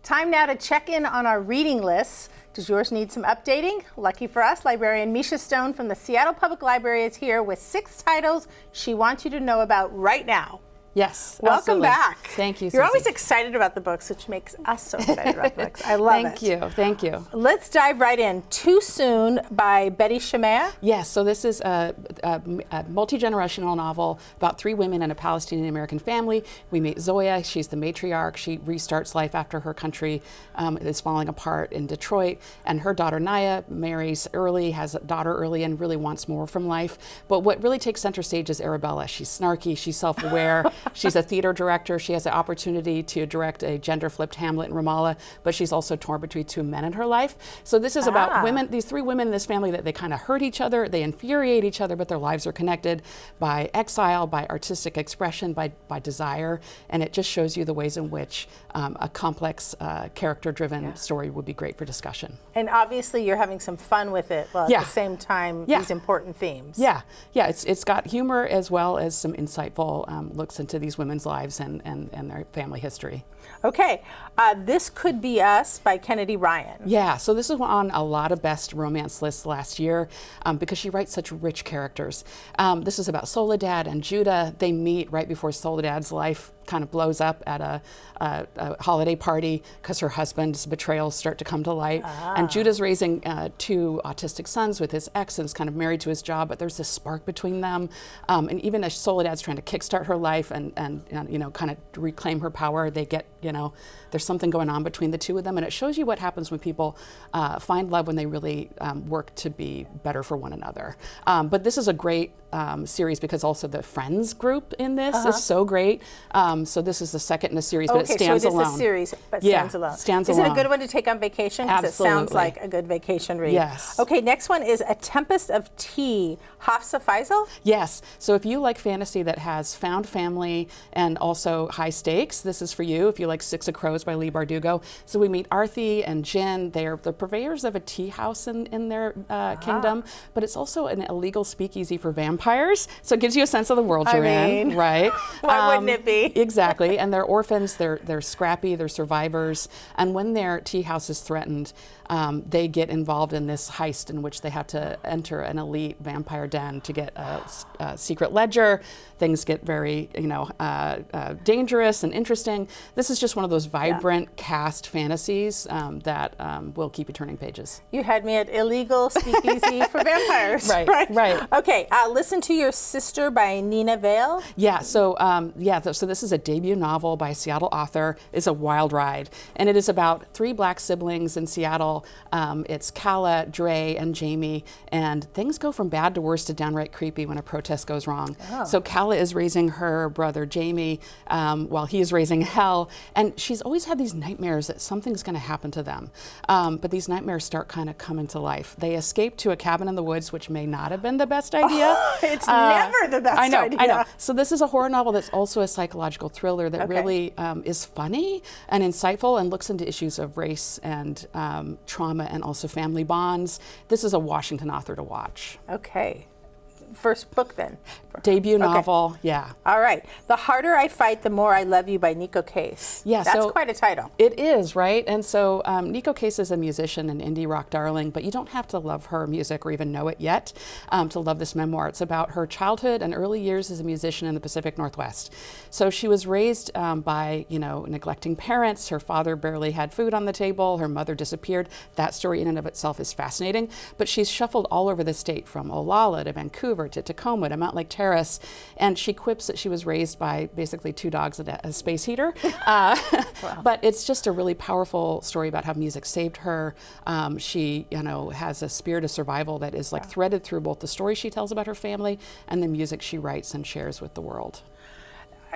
Time now to check in on our reading lists. Does yours need some updating? Lucky for us, Librarian Misha Stone from the Seattle Public Library is here with 6 titles she wants you to know about right now. Yes, Welcome absolutely. back. Thank you, You're Susie. always excited about the books, which makes us so excited about the books. I love it. Thank you. Let's dive right in. Too Soon by Betty Shamea. Yes, so this is a multi-generational novel about 3 women in a Palestinian-American family. We meet Zoya, she's the matriarch. She restarts life after her country is falling apart in Detroit. And her daughter Naya marries early, has a daughter early, and really wants more from life. But what really takes center stage is Arabella. She's snarky, she's self-aware. She's a theater director. She has the opportunity to direct a gender-flipped Hamlet in Ramallah, but she's also torn between 2 men in her life. So this is about women, these 3 women in this family that they kind of hurt each other, they infuriate each other, but their lives are connected by exile, by artistic expression, by desire, and it just shows you the ways in which a complex, character-driven story would be great for discussion. And obviously you're having some fun with it, while at the same time these important themes. Yeah, it's got humor as well as some insightful looks into these women's lives and their family history. Okay, This Could Be Us by Kennedy Ryan. Yeah, so this is on a lot of best romance lists last year because she writes such rich characters. This is about Soledad and Judah. They meet right before Soledad's life kind of blows up at a holiday party because her husband's betrayals start to come to light. And Judah's raising 2 autistic sons with his ex and is kind of married to his job, but there's this spark between them. And even as Soledad's trying to kickstart her life and you know, kind of reclaim her power, they get, you know, there's something going on between the 2 of them. And it shows you what happens when people find love when they really work to be better for one another. But this is a great series because also the Friends group in this is so great. So this is the second in a series, but it stands alone. So it is a series, but stands alone. Stands alone. alone. Is it a good one to take on vacation? Because it sounds like a good vacation read. Yes. Okay, next one is A Tempest of Tea, Hafsa Faisal? Yes. So if you like fantasy that has found family and also high stakes, this is for you. If you like Six of Crows by Leigh Bardugo. So we meet Arthi and Jin. They're the purveyors of a tea house in their kingdom, but it's also an illegal speakeasy for vampires. So it gives you a sense of the world you're in, right? Why wouldn't it be? Exactly. And they're orphans, they're scrappy, they're survivors. And when their tea house is threatened, they get involved in this heist in which they have to enter an elite vampire den to get a secret ledger. Things get very, you know, dangerous and interesting. This is just one of those vibrant cast fantasies that will keep you turning pages. You had me at illegal speakeasy for vampires. Right. Okay, Listen to Your Sister by Nina Vale. Yeah, so so this is a debut novel by a Seattle author. It's a wild ride, and it is about 3 Black siblings in Seattle. It's Kala, Dre, and Jamie, and things go from bad to worse to downright creepy when a protest goes wrong. So Kala is raising her brother Jamie while he is raising Hell, and she's always had these nightmares that something's going to happen to them. But these nightmares start kind of coming to life. They escape to a cabin in the woods, which may not have been the best idea. It's never the best idea. I know. So this is a horror novel that's also a psychological thriller that really is funny and insightful and looks into issues of race and trauma and also family bonds. This is a Washington author to watch. Okay. First book then? Debut novel, yeah. All right. The Harder I Fight, the More I Love You by Nico Case. Yeah, that's quite a title. It is, right? And so Nico Case is a musician and indie rock darling, but you don't have to love her music or even know it yet to love this memoir. It's about her childhood and early years as a musician in the Pacific Northwest. So she was raised by, you know, neglecting parents. Her father barely had food on the table. Her mother disappeared. That story in and of itself is fascinating, but she's shuffled all over the state from Olalla to Vancouver to Tacoma to Mount Lake Terrace, and she quips that she was raised by basically 2 dogs and a space heater. But it's just a really powerful story about how music saved her. She, you know, has a spirit of survival that is like threaded through both the story she tells about her family and the music she writes and shares with the world.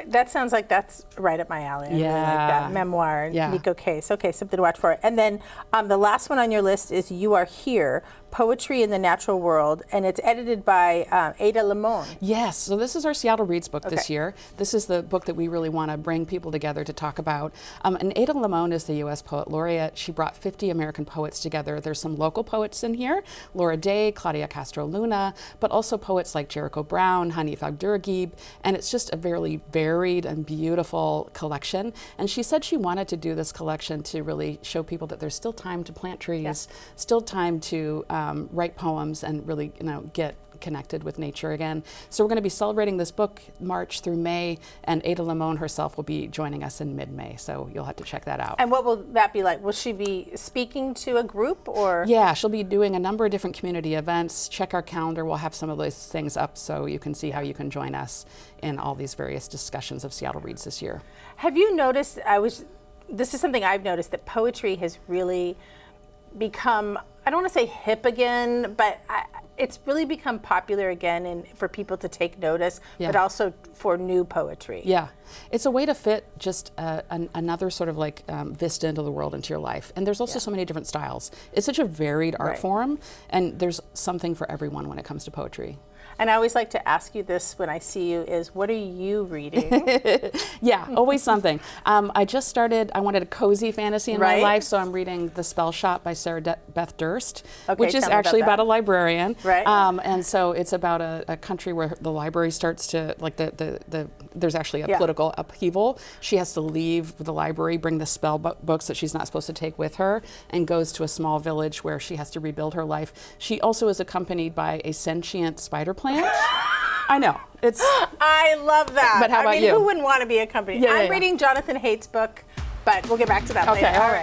That sounds like that's right up my alley. I really like that memoir, Nico Case. Okay, something to watch for. And then the last one on your list is You Are Here, Poetry in the Natural World, and it's edited by Ada Limon. Yes, so this is our Seattle Reads book this year. This is the book that we really want to bring people together to talk about. And Ada Limon is the U.S. Poet Laureate. She brought 50 American poets together. There's some local poets in here, Laura Day, Claudia Castro Luna, but also poets like Jericho Brown, Hanif Abdurragib, and it's just a very varied and beautiful collection. And she said she wanted to do this collection to really show people that there's still time to plant trees, still time to write poems and really, get connected with nature again. So we're going to be celebrating this book March through May, and Ada Limon herself will be joining us in mid-May, so you'll have to check that out. And what will that be like? Will she be speaking to a group, or? Yeah, she'll be doing a number of different community events. Check our calendar, we'll have some of those things up so you can see how you can join us in all these various discussions of Seattle Reads this year. Have you noticed, this is something I've noticed, that poetry has really become, I don't want to say hip again, but it's really become popular again, and for people to take notice, but also for new poetry. Yeah, it's a way to fit just another sort of like vista into the world, into your life. And there's also so many different styles. It's such a varied art form, and there's something for everyone when it comes to poetry. And I always like to ask you this when I see you is, what are you reading? Yeah, always something. I just started, I wanted a cozy fantasy in my life, so I'm reading The Spell Shop by Sarah Beth Durst, which is actually about a librarian. Right. And so it's about a country where the library starts to, like there's actually a political upheaval. She has to leave the library, bring the spell books that she's not supposed to take with her, and goes to a small village where she has to rebuild her life. She also is accompanied by a sentient spider plant. I know. I love that. But how about you? Who wouldn't want to be accompanied? I'm reading Jonathan Haidt's book, but we'll get back to that later. All right.